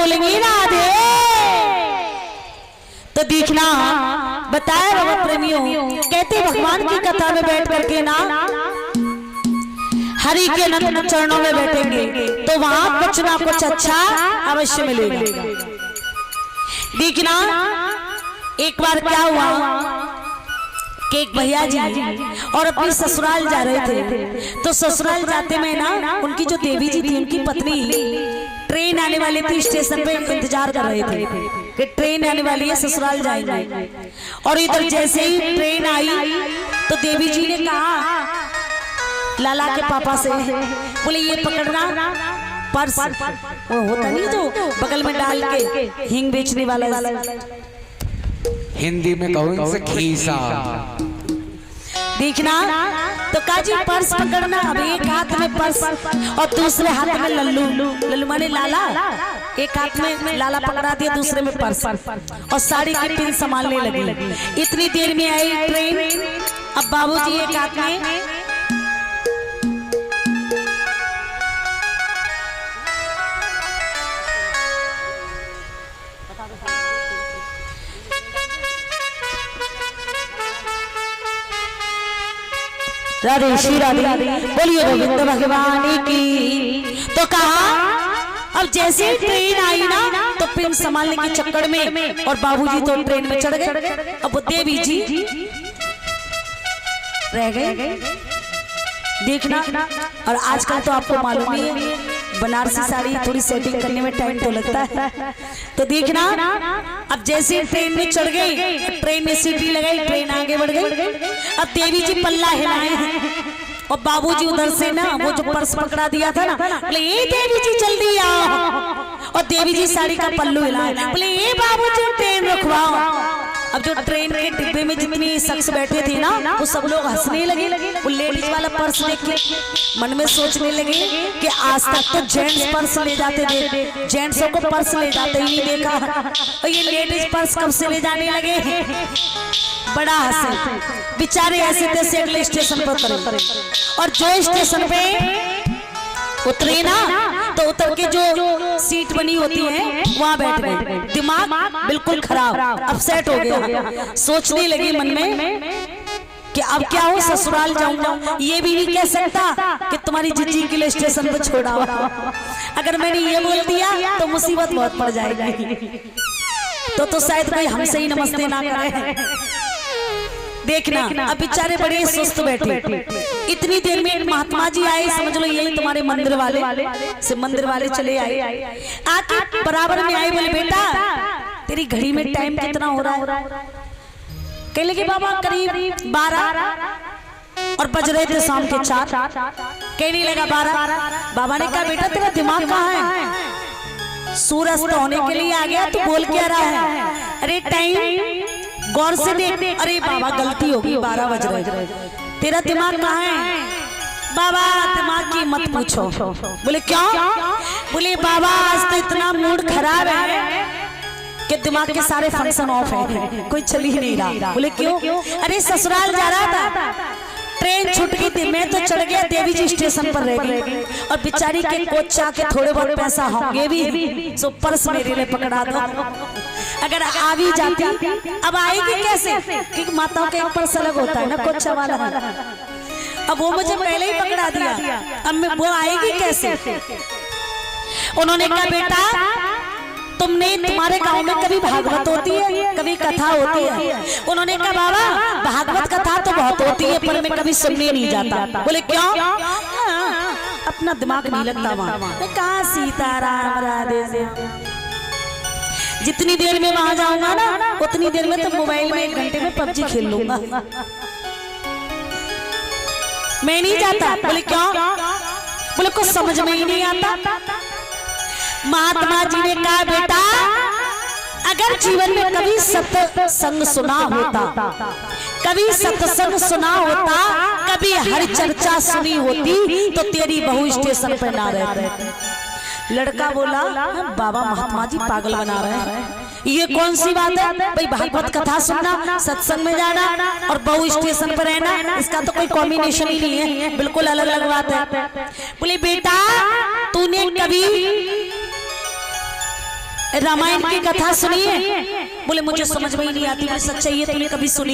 बोलेंगे राधे। तो देखना बताया बाबा प्रेमियों, कहते भगवान की कथा में बैठ करके ना हरि के अनंत चरणों में बैठेंगे तो वहां कुछ ना कुछ अच्छा अवश्य मिलेगा। देखना एक बार क्या हुआ कि एक भैया जी और अपनी ससुराल जा रहे थे। तो ससुराल जाते में ना उनकी जो देवी जी थी, उनकी पत्नी ट्रेन आने वाली थी, स्टेशन पे इंतजार कर रहे थे कि ट्रेन आने वाली है, ससुराल जाएंगे। और इधर जैसे ही ट्रेन आई तो देवी जी ने कहा लाला के पापा से, बोले ये पकड़ना पर्स, वो होता नहीं जो बगल में डाल के हिंग बेचने वाला, हिंदी में कहूँ इनसे खीसा। देखना तो काजी पर्स पकड़ना। अब एक हाथ में पर्स और दूसरे हाथ में लल्लू, लल्लू माने लाला, एक हाथ में लाला पकड़ा दिया, दूसरे में पर्स और साड़ी की पिन संभालने लगी। इतनी देर में आई ट्रेन। अब बाबूजी एक हाथ में राधे श्री राधे, बोलिए गोविंद भगवान की। तो कहा अब जैसे ट्रेन आई ना तो पिन संभालने के चक्कर में और बाबूजी तो ट्रेन में चढ़ गए। अब देवी जी रह गए। देखना और आजकल तो आपको मालूम ही है बनारसी साड़ी थोड़ी सेटिंग करने में टाइम तो लगता है। तो देखना अब जैसे ट्रेन में चढ़ गई, ट्रेन में सीटी लगाई, ट्रेन आगे बढ़ गई। अब देवी जी पल्ला हिलाए हैं और बाबूजी उधर से ना वो जो पर्स पकड़ा दिया था ना, बोले ये देवी जी जल्दी आओ। और देवी जी साड़ी का पल्लू हिलाए, बोले ये बाबूजी ट्रेन रुकवाओ। अब जो ट्रेन के डिब्बे में जितनी शख्स बैठे थे ना वो सब लोग हंसने लगे। वो लेडीज वाला पर्स देख के मन में सोचने लगे कि आज तक तो जेंट्स पर्स ले जाते थे, जेंट्सों को पर्स ले जाते ही नहीं देखा, और ये लेडीज पर्स कब से ले जाने लगे। बड़ा हंसे बेचारे, ऐसे तैसे अगले स्टेशन पर उतरे। और जो स्टेशन पे उतरे ना तो उतर के जो सीट बनी होती है वहां बैठ गए। दिमाग बिल्कुल खराब, अपसेट हो गया। सोचने लगे मन में कि अब क्या हो, ससुराल जाऊंगा, ये भी नहीं कह सकता कि तुम्हारी जीजी के लिए स्टेशन पर छोड़ा हुआ। अगर मैंने ये बोल दिया तो मुसीबत बहुत पड़ जाएगी। तो शायद कोई हमसे ही नमस्ते ना करे। देखना अब बेचारे बड़े सुस्त बैठे। इतनी देर में एक महात्मा जी आए, समझ लो यही तुम्हारे मंदिर वाले से मंदिर वाले चले आए। आके बराबर में आए, बोले बेटा तेरी घड़ी में टाइम कितना हो रहा है? कह लगे बाबा करीब 12 और बज रहे थे शाम के 4। कहने लगा 12। बाबा ने कहा बेटा तेरा दिमाग कहाँ है? सूरज तो होने के लिए आ गया, तू बोल क्या रहा है? अरे टाइम गौर से देख। अरे बाबा गलती होगी, 12 बज रहे, तेरा दिमाग कहाँ है? बाबा दिमाग की मत पूछो। बोले क्यों? बोले बाबा आज तो इतना मूड खराब है कि दिमाग के सारे फंक्शन ऑफ है, कोई चल ही नहीं रहा। बोले क्यों? अरे ससुराल जा रहा था, ट्रेन छूट गई थी, मैं तो चढ़ गया, देवी जी स्टेशन पर रह गई और बेचारी के कोच के थोड़े बहुत पैसा होंगे भी, सो पर्स मेरे लिए पकड़ा दो। अगर आ भी जाती, अब आएगी कैसे? क्योंकि माताओं का एक पर्स अलग होता है ना, कोचा वाला। अब वो मुझे पहले ही पकड़ा दिया, अब वो आएगी कैसे? उन्होंने कहा बेटा तुमने, तुम्हारे गांव में कभी भागवत होती है, कभी कथा होती है? उन्होंने कहा बाबा भागवत कथा तो बहुत होती है पर मैं कभी सुनने नहीं जाता। बोले क्यों? अपना दिमाग नहीं लगता वहाँ। कहा सीताराम राधे, जितनी देर में वहां जाऊंगा ना उतनी देर में तो मोबाइल में 1 घंटे में पबजी खेल लूंगा, मैं नहीं जाता। बोले क्यों? बोले कुछ समझ में ही नहीं आता। महात्मा जी ने कहा बेटा अगर जीवन में कभी सत्संग सुना होता, कभी सत्संग सुना होता, कभी हर चर्चा सुनी होती तो तेरी बहू स्टेशन पर ना रहती। लड़का बोला बाबा महात्मा जी पागल बना रहे हैं, ये कौन सी बात है भाई? भागवत कथा सुनना, सत्संग में जाना और बहू स्टेशन पर रहना, इसका तो कोई कॉम्बिनेशन ही नहीं है, बिल्कुल अलग अलग बात है। बोले बेटा तूने कभी रामायण की कथा सुनिए। बोले मुझे समझ में ही नहीं आती। बोले सच्चाई है, तूने कभी सुनी?